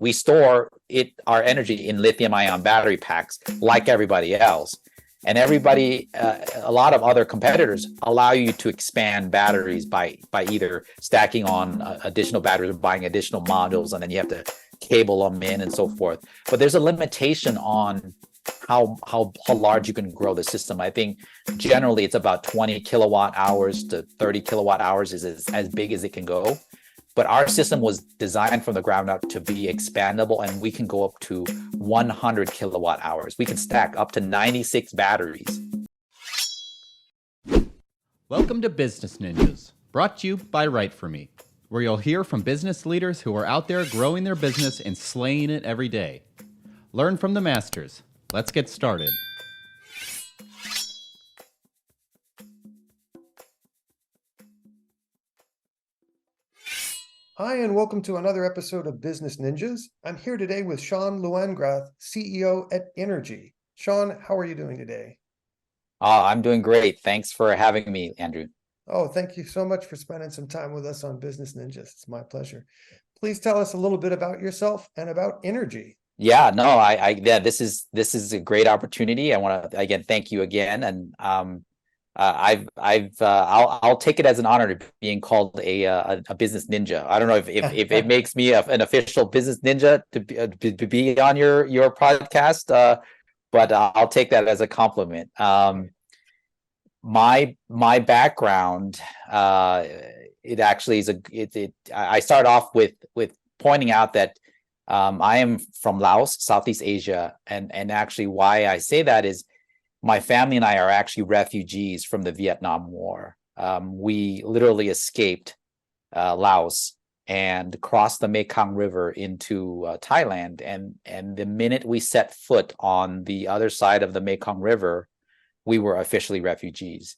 we store our energy in lithium-ion battery packs like everybody else. And a lot of other competitors allow you to expand batteries by either stacking on additional batteries or buying additional modules, and then you have to cable them in and so forth. But there's a limitation on how large you can grow the system. I think generally it's about 20 kilowatt hours to 30 kilowatt hours is as big as it can go. But our system was designed from the ground up to be expandable, and we can go up to 100 kilowatt hours. We can stack up to 96 batteries. Welcome to Business Ninjas, brought to you by WriteForMe, where you'll hear from business leaders who are out there growing their business and slaying it every day. Learn from the masters. Let's get started. Hi, and welcome to another episode of Business Ninjas. I'm here today with Sean Luangrath, CEO at Inergy. Sean, how are you doing today? I'm doing great. Thanks for having me, Andrew. Oh, thank you so much for spending some time with us on Business Ninjas. It's my pleasure. Please tell us a little bit about yourself and about Inergy. Yeah, no, this is a great opportunity. I want to again thank you again, and I'll take it as an honor to being called a business ninja. I don't know if it makes me an official business ninja to be on your podcast, but I'll take that as a compliment. My background, it actually is I start off with pointing out that I am from Laos, Southeast Asia, and actually why I say that is my family and I are actually refugees from the Vietnam War. We literally escaped Laos and crossed the Mekong River into Thailand. And the minute we set foot on the other side of the Mekong River, we were officially refugees.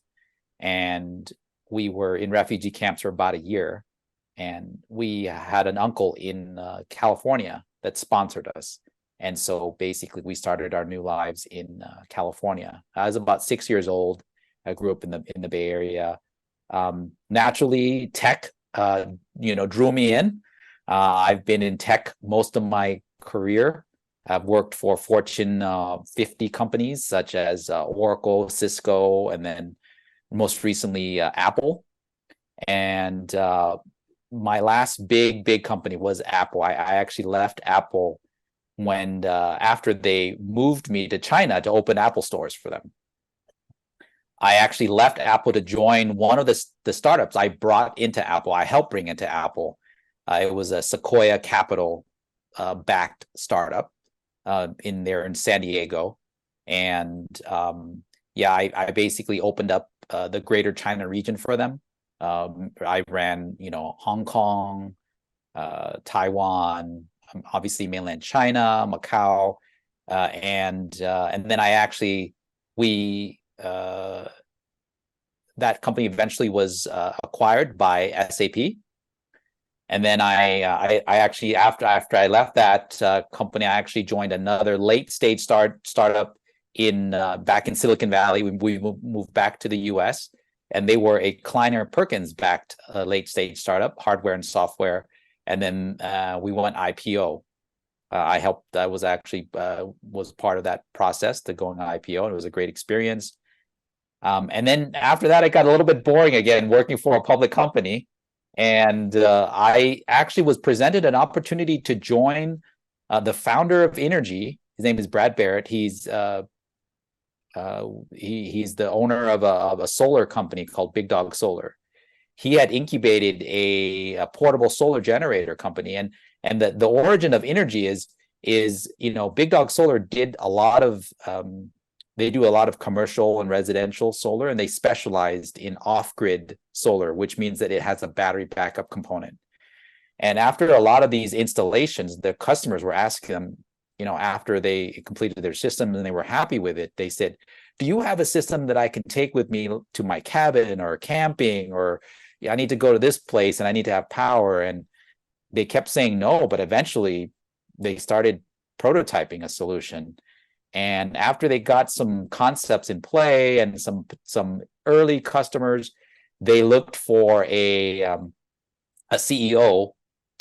And we were in refugee camps for about a year. And we had an uncle in California that sponsored us. And so basically we started our new lives in California. I was about 6 years old. I grew up in the Bay Area. Naturally, tech, drew me in. I've been in tech most of my career. I've worked for Fortune 50 companies such as Oracle, Cisco, and then most recently Apple. And my last big company was Apple. I actually left Apple when after they moved me to China to open Apple stores for them. I actually left Apple to join one of the startups I brought into Apple. I helped bring into Apple. It was a Sequoia Capital backed startup in San Diego. And I basically opened up the greater China region for them. I ran, Hong Kong, Taiwan, obviously mainland China, Macau, and then that company eventually was acquired by SAP. And then I actually after I left that company, I actually joined another late stage startup back in Silicon Valley. We moved back to the US, and they were a Kleiner Perkins backed late stage startup, hardware and software. And then we went IPO. I helped. I was actually was part of that process to going IPO, and it was a great experience. And then after that, it got a little bit boring again, working for a public company. And I actually was presented an opportunity to join the founder of Inergy. His name is Brad Barrett. He's the owner of a solar company called Big Dog Solar. He had incubated a portable solar generator company, and the origin of Inergy is Big Dog Solar did a lot of they do a lot of commercial and residential solar, and they specialized in off-grid solar, which means that it has a battery backup component. And after a lot of these installations, the customers were asking them, after they completed their system and they were happy with it, they said, do you have a system that I can take with me to my cabin or camping, or I need to go to this place and I need to have power? And they kept saying no, but eventually they started prototyping a solution. And after they got some concepts in play and some early customers, they looked for a CEO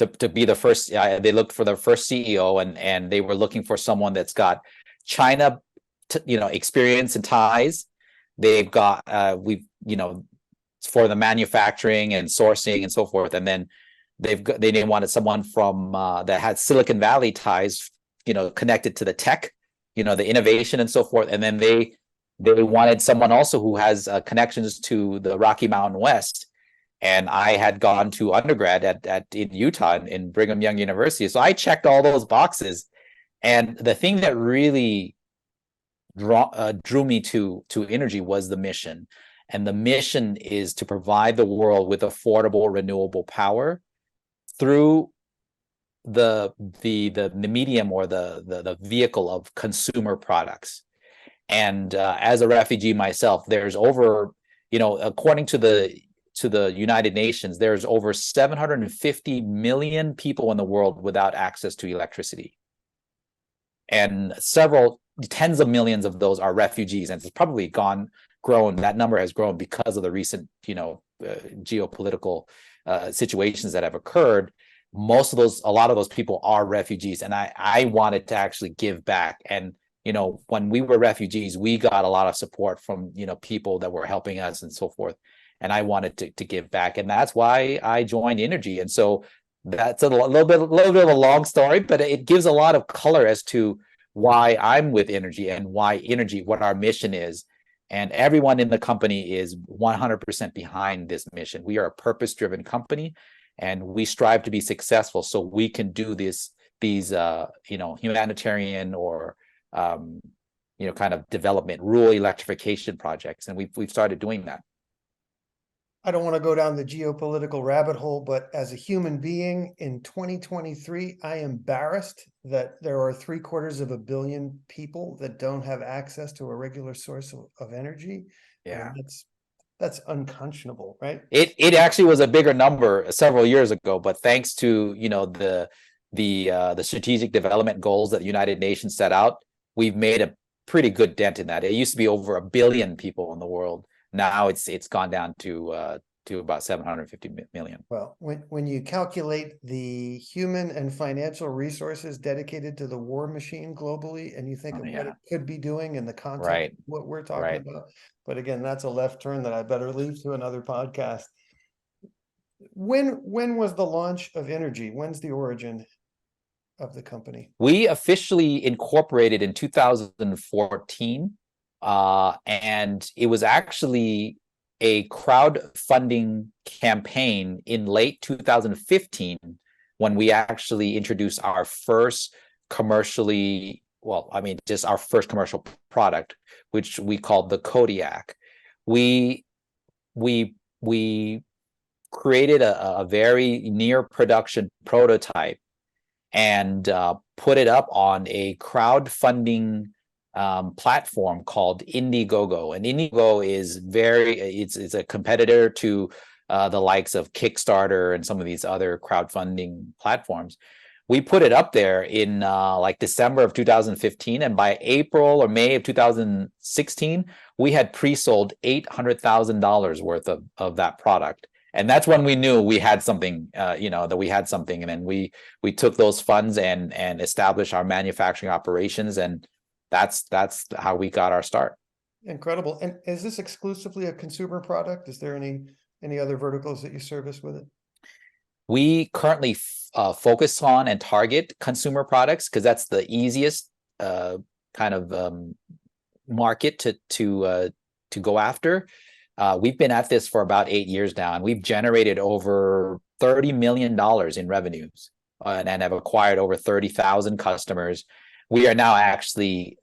to be the first. They looked for their first CEO, and they were looking for someone that's got China, experience and ties. They've got for the manufacturing and sourcing and so forth, and then they wanted someone from that had Silicon Valley ties, connected to the tech, the innovation and so forth, and then they wanted someone also who has connections to the Rocky Mountain West. And I had gone to undergrad in Utah in Brigham Young University, so I checked all those boxes. And the thing that really drew me to Inergy was the mission. And the mission is to provide the world with affordable renewable power through the medium or the vehicle of consumer products. And as a refugee myself, there's over, according to the United Nations, there's over 750 million people in the world without access to electricity. And several tens of millions of those are refugees, and it's probably grown. That number has grown because of the recent, geopolitical situations that have occurred. A lot of those people are refugees, and I wanted to actually give back. And when we were refugees, we got a lot of support from people that were helping us and so forth. And I wanted to give back, and that's why I joined Inergy. And so that's a little bit of a long story, but it gives a lot of color as to why I'm with Inergy and why Inergy, what our mission is. And everyone in the company is 100% behind this mission. We are a purpose-driven company, and we strive to be successful so we can do these humanitarian or kind of development, rural electrification projects, and we've started doing that. I don't want to go down the geopolitical rabbit hole, but as a human being in 2023, I am embarrassed that there are 750 million people that don't have access to a regular source of energy. Yeah. I mean, that's unconscionable, right? It actually was a bigger number several years ago, but thanks to the strategic development goals that the United Nations set out, we've made a pretty good dent in that. It used to be over 1 billion people in the world. Now it's gone down to about 750 million. Well, when you calculate the human and financial resources dedicated to the war machine globally, and you think of what it could be doing in the context of what we're talking about, but again, that's a left turn that I better leave to another podcast. When was the launch of Inergy? When's the origin of the company? We officially incorporated in 2014. And it was actually a crowdfunding campaign in late 2015 when we actually introduced our first just our first commercial product, which we called the Kodiak. We created a very near production prototype and put it up on a crowdfunding platform called Indiegogo. And Indiegogo is it's a competitor to the likes of Kickstarter and some of these other crowdfunding platforms. We put it up there in December of 2015, and by April or May of 2016, we had pre-sold $800,000 worth of that product. And that's when we knew we had something, that we had something. And then we took those funds and established our manufacturing operations, and that's how we got our start. Incredible. And is this exclusively a consumer product? Is there any other verticals that you service with it? We currently focus on and target consumer products because that's the easiest market to go after. We've been at this for about 8 years now, and we've generated over $30 million in revenues and have acquired over 30,000 customers. We are now actually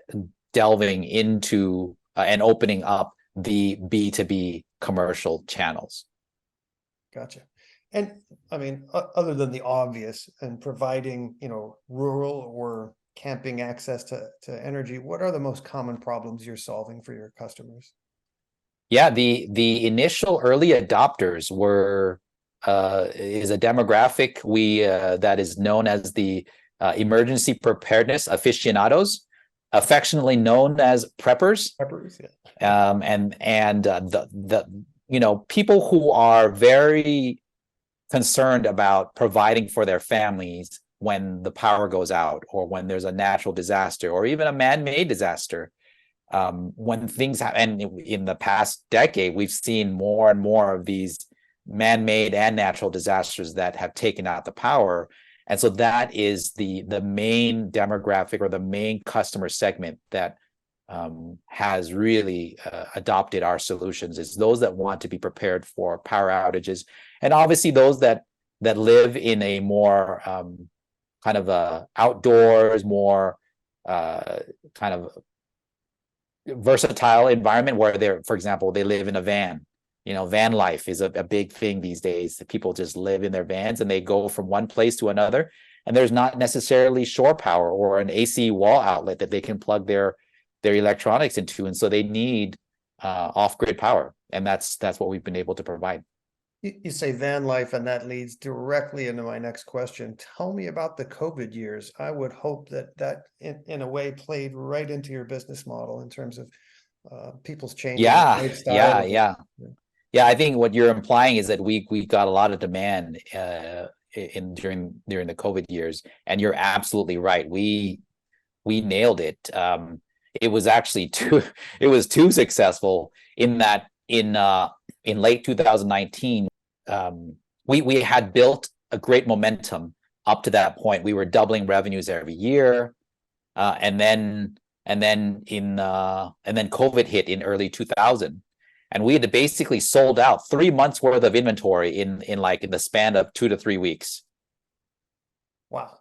delving into and opening up the B2B commercial channels. Gotcha. And I mean, other than the obvious and providing, rural or camping access to energy, what are the most common problems you're solving for your customers? Yeah, the initial early adopters is a demographic that is known as the emergency preparedness aficionados, affectionately known as preppers. Preppers, yeah. And the people who are very concerned about providing for their families when the power goes out, or when there's a natural disaster, or even a man-made disaster. When things happen, and in the past decade, we've seen more and more of these man-made and natural disasters that have taken out the power. And so that is the main demographic, or the main customer segment that has really adopted our solutions, is those that want to be prepared for power outages, and obviously those that live in a more kind of outdoors, more kind of versatile environment, where they're, for example, they live in a van. Van life is a big thing these days. People just live in their vans and they go from one place to another, and there's not necessarily shore power or an AC wall outlet that they can plug their electronics into, and so they need off-grid power, and that's what we've been able to provide. You say van life, and that leads directly into my next question. Tell me about the COVID years. I would hope that in a way played right into your business model in terms of people's changing lifestyle. Yeah, I think what you're implying is that we got a lot of demand during the COVID years, and you're absolutely right. We nailed it. It was actually too successful in that in late 2019, we had built a great momentum up to that point. We were doubling revenues every year, and then COVID hit in early 2000, and we had basically sold out 3 months worth of inventory in the span of 2 to 3 weeks. Wow.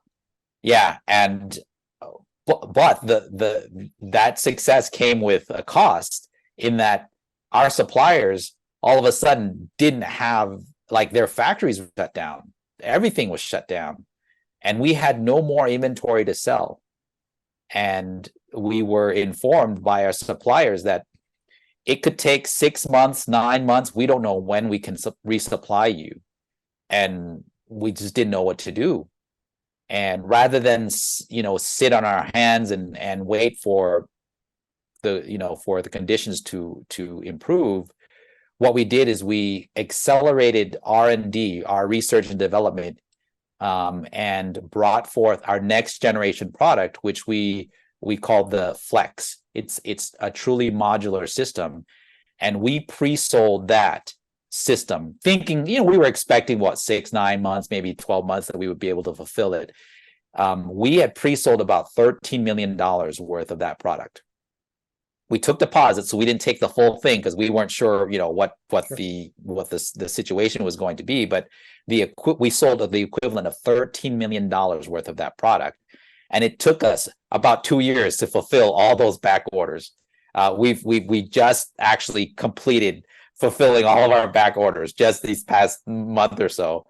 Yeah, and but that success came with a cost, in that our suppliers all of a sudden didn't have, their factories were shut down, everything was shut down, and we had no more inventory to sell. And we were informed by our suppliers that it could take 6 months, 9 months, we don't know when we can resupply you, and we just didn't know what to do. And rather than sit on our hands and wait for the conditions to improve, what we did is we accelerated R&D, our research and development, and brought forth our next generation product, which we called the Flex. It's a truly modular system, and we pre-sold that system thinking, we were expecting 6, 9 months, maybe 12 months that we would be able to fulfill it. We had pre-sold about $13 million worth of that product. We took deposits, so we didn't take the full thing because we weren't sure, what the situation was going to be. But we sold the equivalent of $13 million worth of that product, and it took us about 2 years to fulfill all those back orders. We just actually completed fulfilling all of our back orders just these past month or so.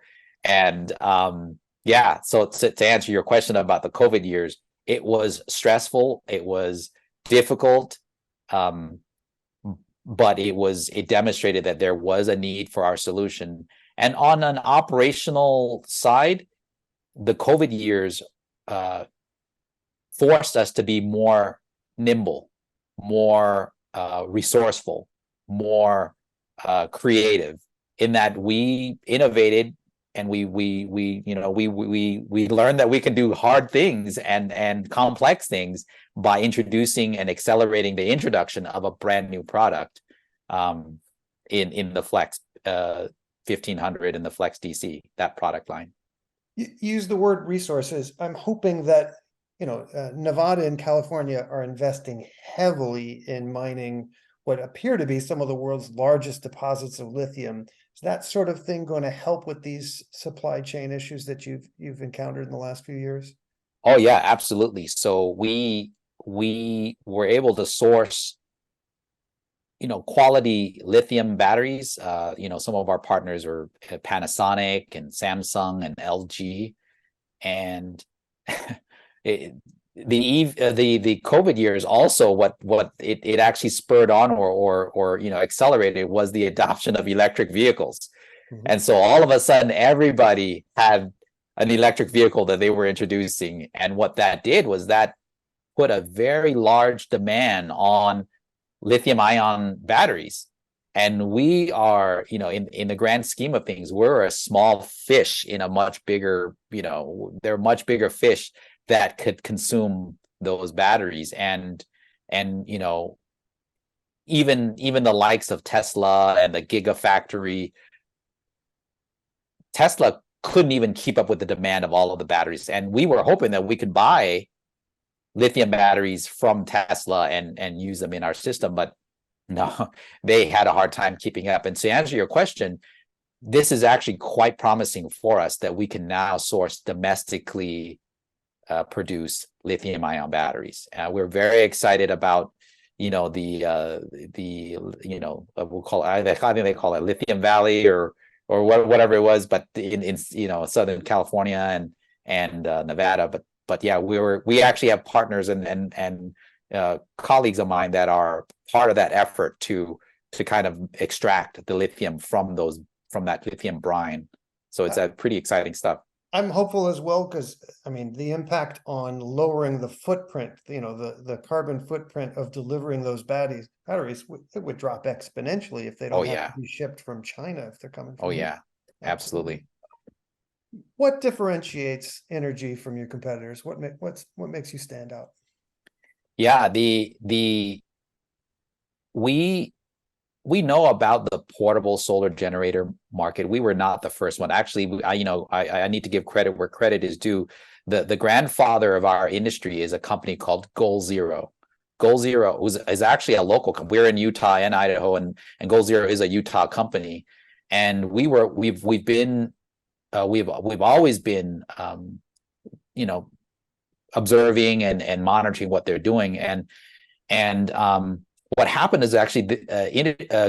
And so to answer your question about the COVID years, it was stressful, it was difficult, but it demonstrated that there was a need for our solution. And on an operational side, the COVID years forced us to be more nimble, more resourceful, more creative, in that we innovated, and we learned that we can do hard things and complex things by introducing and accelerating the introduction of a brand new product in the Flex 1500 and the Flex DC, that product line. You use the word resources. I'm hoping that Nevada and California are investing heavily in mining what appear to be some of the world's largest deposits of lithium. Is that sort of thing going to help with these supply chain issues that you've encountered in the last few years? Oh yeah, absolutely. So we were able to source quality lithium batteries. Some of our partners are Panasonic and Samsung and LG, and the COVID years also, what it actually spurred on or accelerated was the adoption of electric vehicles. Mm-hmm. And so all of a sudden everybody had an electric vehicle that they were introducing, and what that did was that put a very large demand on lithium ion batteries. And we are, in the grand scheme of things, we're a small fish in a much bigger, they're much bigger fish that could consume those batteries. And even the likes of Tesla and the Gigafactory, Tesla couldn't even keep up with the demand of all of the batteries. And we were hoping that we could buy lithium batteries from Tesla and use them in our system, but no, they had a hard time keeping up. And to answer your question, this is actually quite promising for us that we can now source domestically produced lithium-ion batteries. We're very excited about, we'll call it, I think they call it Lithium Valley or whatever it was, but in Southern California and Nevada. But yeah, we actually have partners and colleagues of mine that are part of that effort to kind of extract the lithium from that lithium brine. So it's pretty exciting stuff. I'm hopeful as well, because I mean the impact on lowering the footprint, the carbon footprint of delivering those batteries, it would drop exponentially if they don't have to be shipped from China if they're coming from here. Absolutely. What differentiates Inergy from your competitors? What makes you stand out? Yeah, we know about the portable solar generator market. We were not the first one. Actually, I need to give credit where credit is due. The grandfather of our industry is a company called Goal Zero. Goal Zero is actually a local company. We're in Utah and Idaho, and Goal Zero is a Utah company. And we've always been observing and monitoring what they're doing. And what happened is actually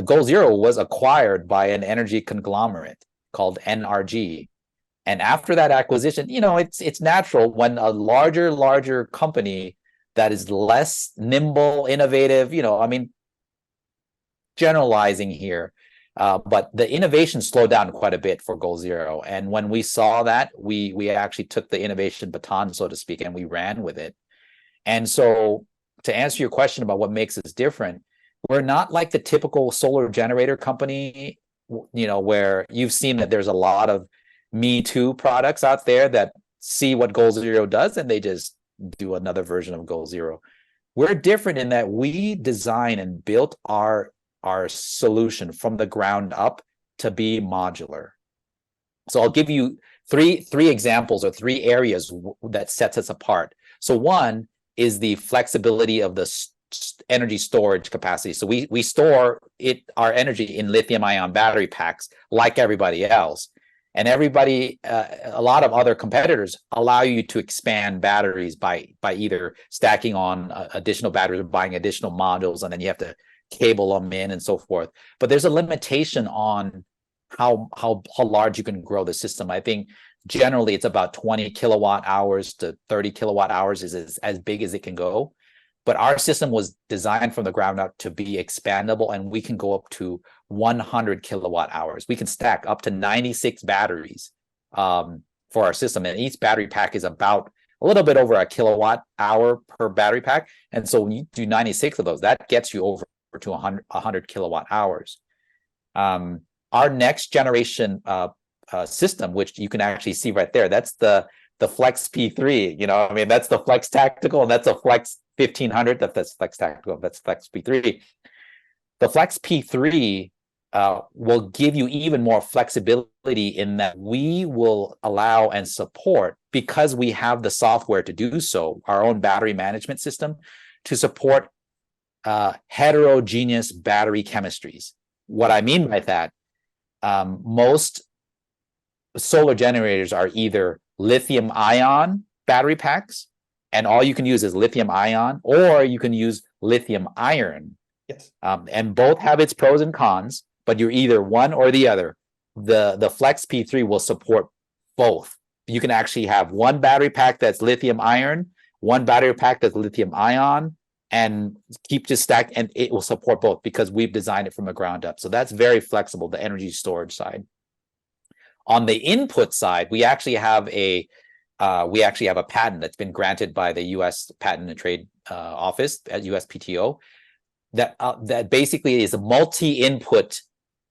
Goal Zero was acquired by an energy conglomerate called NRG. And after that acquisition, it's natural when a larger company that is less nimble, innovative, generalizing here, but the innovation slowed down quite a bit for Goal Zero. And when we saw that, we actually took the innovation baton, so to speak, and we ran with it. And so to answer your question about what makes us different, we're not like the typical solar generator company, where you've seen that there's a lot of Me Too products out there that see what Goal Zero does and they just do another version of Goal Zero. We're different in that we design and built our solution from the ground up to be modular. So I'll give you three examples or three areas that sets us apart. So one is the flexibility of the energy storage capacity. So we store our energy in lithium-ion battery packs like everybody else. And a lot of other competitors allow you to expand batteries by either stacking on additional batteries or buying additional modules, and then you have to cable them in and so forth. But there's a limitation on how large you can grow the system. I think generally it's about 20 kilowatt hours to 30 kilowatt hours is as big as it can go. But our system was designed from the ground up to be expandable, and we can go up to 100 kilowatt hours. We can stack up to 96 batteries for our system, and each battery pack is about a little bit over a kilowatt hour per battery pack. And so when you do 96 of those, that gets you over to 100 kilowatt hours. Our next generation system, which you can actually see right there, that's the Flex P3. That's the Flex Tactical, and that's a Flex 1500. That's Flex Tactical. That's Flex P3. The Flex P3 will give you even more flexibility in that we will allow and support, because we have the software to do so, our own battery management system, to support heterogeneous battery chemistries. What I mean by that, most solar generators are either lithium ion battery packs, and all you can use is lithium ion, or you can use lithium iron. Yes. And both have its pros and cons, but you're either one or the other. The Flex P3 will support both. You can actually have one battery pack that's lithium iron, one battery pack that's lithium ion, and keep just stacked, and it will support both because we've designed it from the ground up. So that's very flexible, the energy storage side. On the input side, we actually have a patent that's been granted by the U.S. Patent and Trade Office at USPTO that basically is a multi-input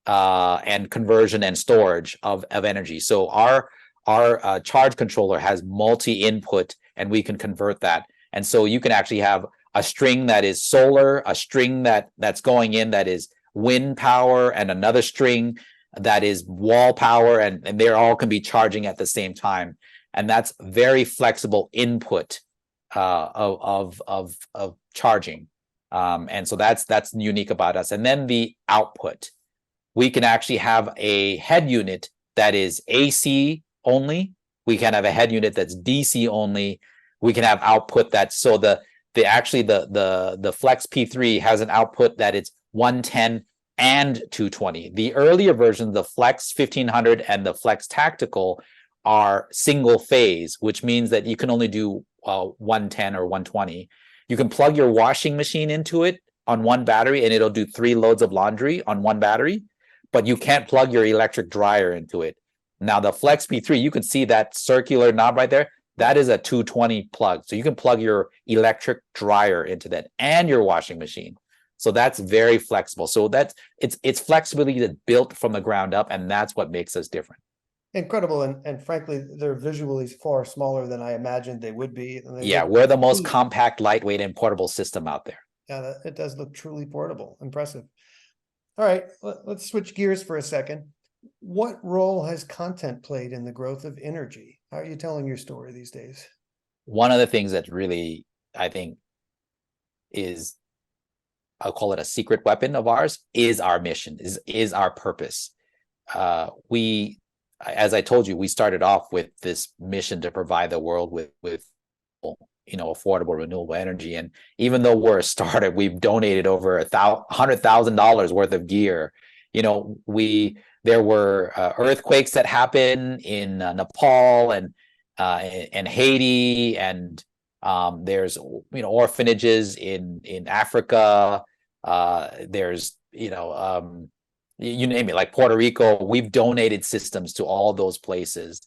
and conversion and storage of energy. So our charge controller has multi-input, and we can convert that. And so you can actually have a string that is solar, a string that's going in that is wind power, and another string that is wall power, and they all can be charging at the same time. And that's very flexible input of charging. And so that's unique about us. And then the output, we can actually have a head unit that is AC only. We can have a head unit that's DC only. We can have output that's so the Flex P3 has an output that it's 110 and 220. The earlier versions, the Flex 1500 and the Flex Tactical, are single phase, which means that you can only do 110 or 120. You can plug your washing machine into it on one battery, and it'll do 3 loads of laundry on one battery, but you can't plug your electric dryer into it. Now, the Flex P3, you can see that circular knob right there. That is a 220 plug. So you can plug your electric dryer into that and your washing machine. So that's very flexible. So it's flexibility that's built from the ground up, and that's what makes us different. Incredible, and frankly, they're visually far smaller than I imagined they would be. Yeah, we're the most compact, lightweight, and portable system out there. Yeah, it does look truly portable. Impressive. All right, let's switch gears for a second. What role has content played in the growth of Inergy? How are you telling your story these days? One of the things that really, I think, is, I'll call it a secret weapon of ours, is our mission, is our purpose. As I told you, we started off with this mission to provide the world with affordable renewable energy. And even though we're a startup, we've donated over $100,000 worth of gear. There were earthquakes that happened in Nepal and Haiti, and there's orphanages in Africa. There's you name it, like Puerto Rico. We've donated systems to all those places,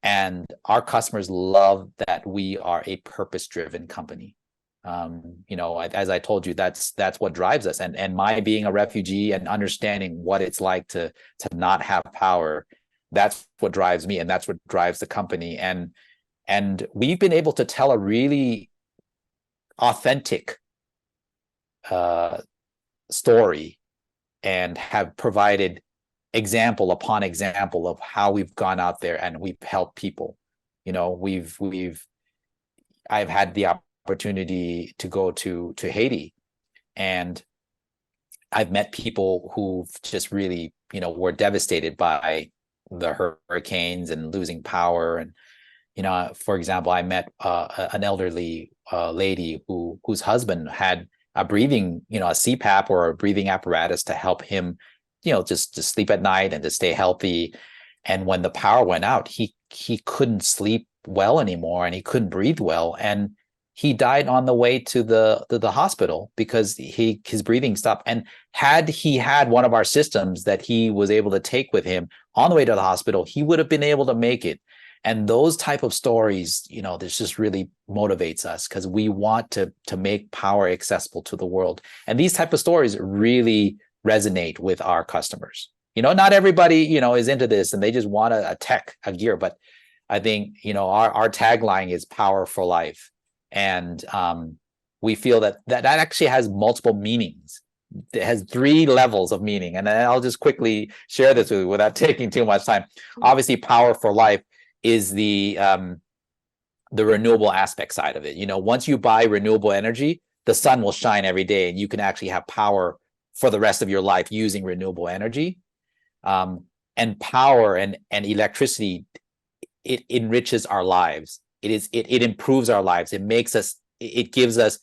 and our customers love that we are a purpose-driven company. As I told you, that's what drives us. And my being a refugee and understanding what it's like to not have power, that's what drives me, and that's what drives the company. And we've been able to tell a really authentic story, and have provided example upon example of how we've gone out there and we've helped people. I've had the opportunity to go to Haiti, and I've met people who've just really, were devastated by the hurricanes and losing power. And, for example, I met an elderly lady whose husband had a breathing, a CPAP or a breathing apparatus to help him, just to sleep at night and to stay healthy. And when the power went out, he couldn't sleep well anymore, and he couldn't breathe well. And he died on the way to the hospital because his breathing stopped. And had he had one of our systems that he was able to take with him on the way to the hospital, he would have been able to make it. And those type of stories, this just really motivates us, because we want to make power accessible to the world. And these type of stories really resonate with our customers. Not everybody, is into this and they just want a gear. But I think, our tagline is power for life. And we feel that actually has multiple meanings. It has 3 levels of meaning. And I'll just quickly share this with you without taking too much time. Obviously, power for life is the renewable aspect side of it. Once you buy renewable energy, the sun will shine every day, and you can actually have power for the rest of your life using renewable energy. And power and electricity, it enriches our lives. It improves our lives. It gives us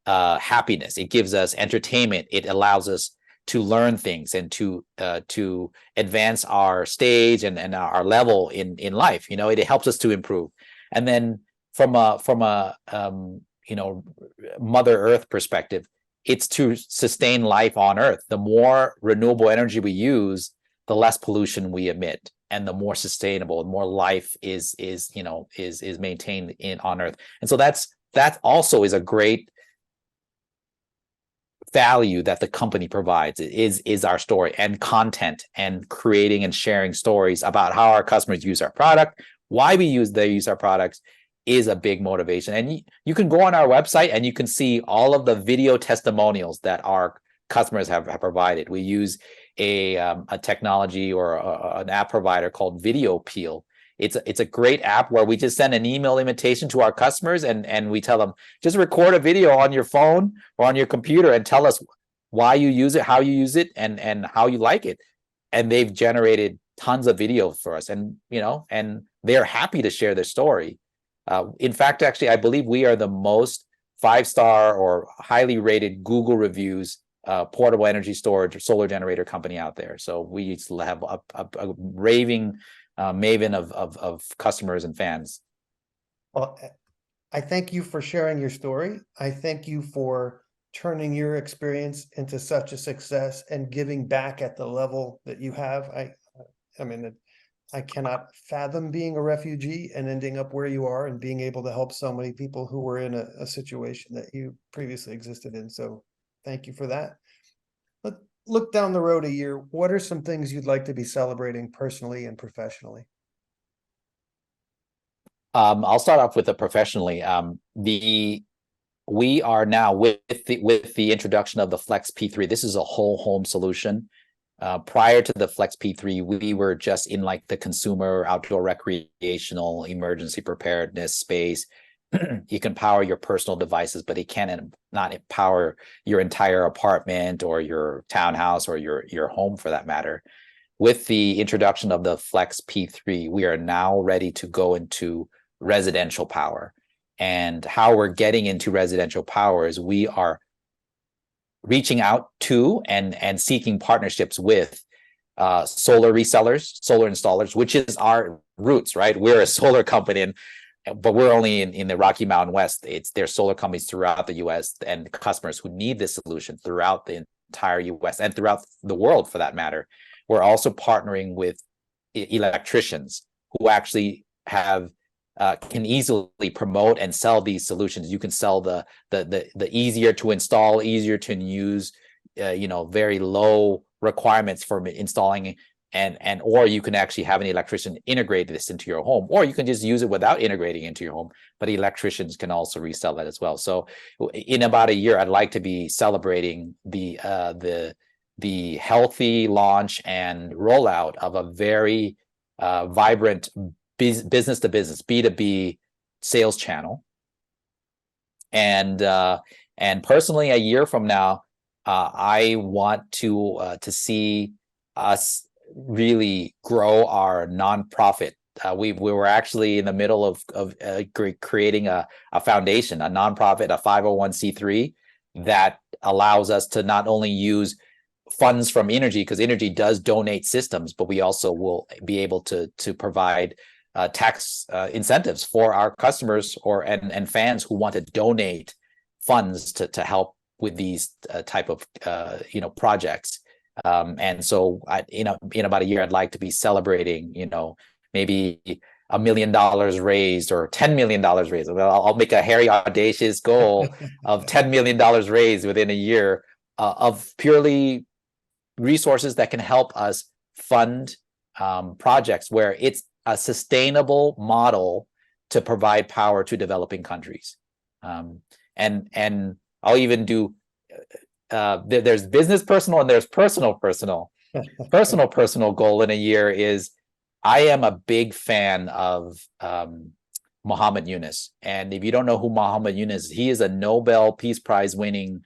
happiness. It gives us entertainment. It allows us to learn things and to advance our stage and our level in life. It helps us to improve. And then from a Mother Earth perspective, it's to sustain life on Earth. The more renewable energy we use, the less pollution we emit, and the more sustainable and more life is maintained on Earth. And so that also is a great value that the company provides is our story, and content, and creating and sharing stories about how our customers use our product, why they use our products is a big motivation. And you can go on our website and you can see all of the video testimonials that our customers have provided. We use a technology or an app provider called Video Peel. It's a great app where we just send an email invitation to our customers, and we tell them, just record a video on your phone or on your computer and tell us why you use it, how you use it, and how you like it. And they've generated tons of video for us, and and they're happy to share their story. In fact, actually, I believe we are the most 5-star or highly rated Google reviews portable energy storage or solar generator company out there. So we used to have a raving maven of customers and fans. Well, I thank you for sharing your story. I thank you for turning your experience into such a success and giving back at the level that you have. I mean, I cannot fathom being a refugee and ending up where you are and being able to help so many people who were in a situation that you previously existed in. So thank you for that. Let's look down the road a year. What are some things you'd like to be celebrating personally and professionally? I'll start off with the professionally. We are now with the introduction of the Flex P3. This is a whole home solution. Prior to the Flex P3, we were just in like the consumer, outdoor, recreational, emergency preparedness space. You can power your personal devices, but it not power your entire apartment or your townhouse or your home for that matter. With the introduction of the Flex P3, we are now ready to go into residential power. And how we're getting into residential power is we are reaching out to and seeking partnerships with solar resellers, solar installers, which is our roots, right? We're a solar company, but we're only in the Rocky Mountain West. There's solar companies throughout the U.S. and customers who need this solution throughout the entire U.S. and throughout the world for that matter. We're also partnering with electricians who actually can easily promote and sell these solutions. You can sell the easier to install, easier to use, very low requirements for installing, and or you can actually have an electrician integrate this into your home, or you can just use it without integrating into your home. But electricians can also resell that as well. So in about a year, I'd like to be celebrating the healthy launch and rollout of a very vibrant business to business B2B sales channel. And personally, a year from now, I want to see us really grow our nonprofit. We were actually in the middle of creating a foundation, a nonprofit, a 501c3 that allows us to not only use funds from Inergy, because Inergy does donate systems, but we also will be able to provide tax incentives for our customers and fans who want to donate funds to help with these type of projects. And so in about a year, I'd like to be celebrating, maybe $1 million raised or $10 million raised. I'll make a hairy, audacious goal of $10 million raised within a year of purely resources that can help us fund projects where it's a sustainable model to provide power to developing countries. And I'll even do there's business personal and there's personal. Personal goal in a year is I am a big fan of Muhammad Yunus. And if you don't know who Muhammad Yunus is, he is a Nobel Peace Prize winning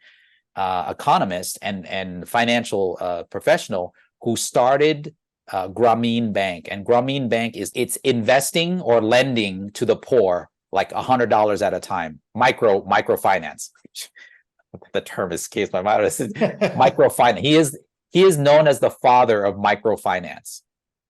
economist and financial professional who started Grameen Bank. And Grameen Bank it's investing or lending to the poor like $100 at a time, microfinance. The term escapes my mind. Microfinance. He is known as the father of microfinance.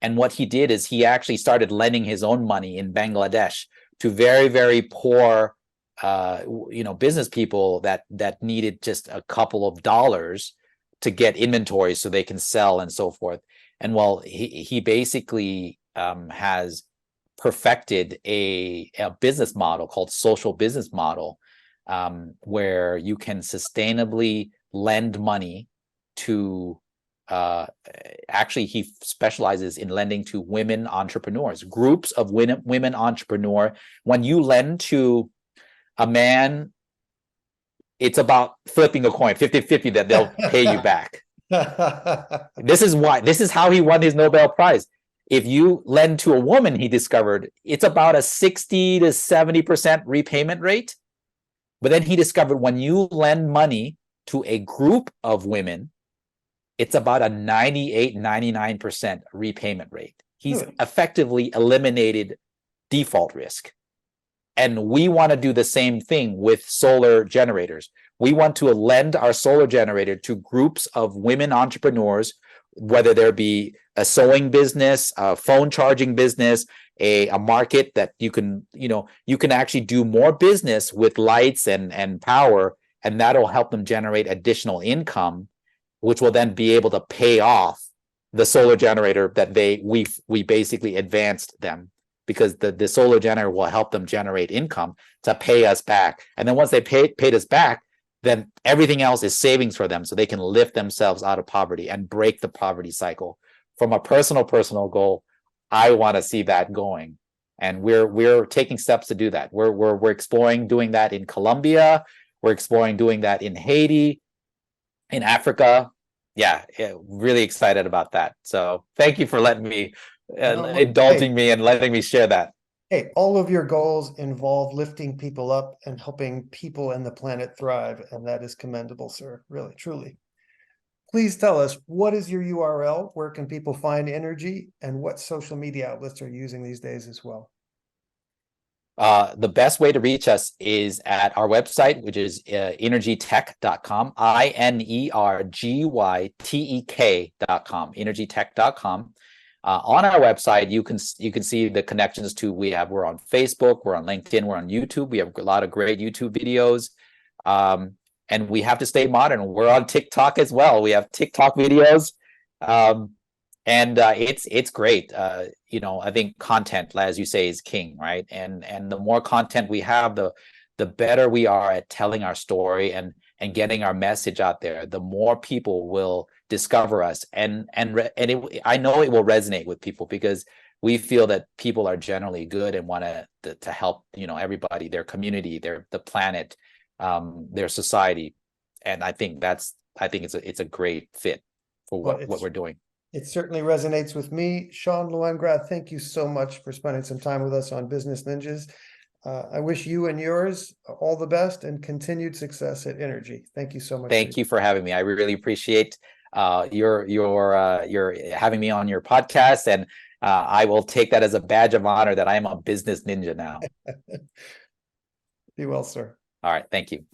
And what he did is he actually started lending his own money in Bangladesh to very, very poor business people that needed just a couple of dollars to get inventory so they can sell and so forth. And well, he basically has perfected a business model called social business model, where you can sustainably lend money to actually he specializes in lending to women entrepreneurs, groups of women entrepreneur. When you lend to a man, it's about flipping a coin 50-50 that they'll pay you back. This is how he won his Nobel Prize. If you lend to a woman, he discovered it's about a 60 to 70% repayment rate. But then he discovered when you lend money to a group of women, it's about a 98-99% repayment rate. He's effectively eliminated default risk. And we want to do the same thing with solar generators. We want to lend our solar generator to groups of women entrepreneurs, whether there be a sewing business, a phone charging business, a market that you can actually do more business with lights and power, and that'll help them generate additional income, which will then be able to pay off the solar generator that we basically advanced them, because the solar generator will help them generate income to pay us back. And then once they paid us back, then everything else is savings for them, so they can lift themselves out of poverty and break the poverty cycle. From a personal goal, I want to see that going, and we're taking steps to do that. We're exploring doing that in Colombia. We're exploring doing that in Haiti, in Africa. Yeah, really excited about that. So thank you for letting me, indulging me and letting me share that. Hey, all of your goals involve lifting people up and helping people and the planet thrive, and that is commendable, sir. Really, truly. Please tell us, what is your URL? Where can people find Inergy, and what social media outlets are you using these days as well? The best way to reach us is at our website, which is energytek.com, inergytek.com, energytek.com. On our website, you can see the connections to we're on Facebook, we're on LinkedIn, we're on YouTube. We have a lot of great YouTube videos, and we have to stay modern. We're on TikTok as well. We have TikTok videos, and it's great. I think content, as you say, is king, right? And the more content we have, the better we are at telling our story and getting our message out there. The more people will discover us, and I know it will resonate with people, because we feel that people are generally good and want to help everybody, their community, the planet, their society, and I think it's a great fit for what we're doing. It certainly resonates with me. Sean Luangrath, thank you so much for spending some time with us on Business Ninjas. I wish you and yours all the best and continued success at Inergy. Thank you so much. Thank you for having me. I really appreciate your having me on your podcast, and I will take that as a badge of honor that I am a business ninja now. Be well, sir. All right. Thank you.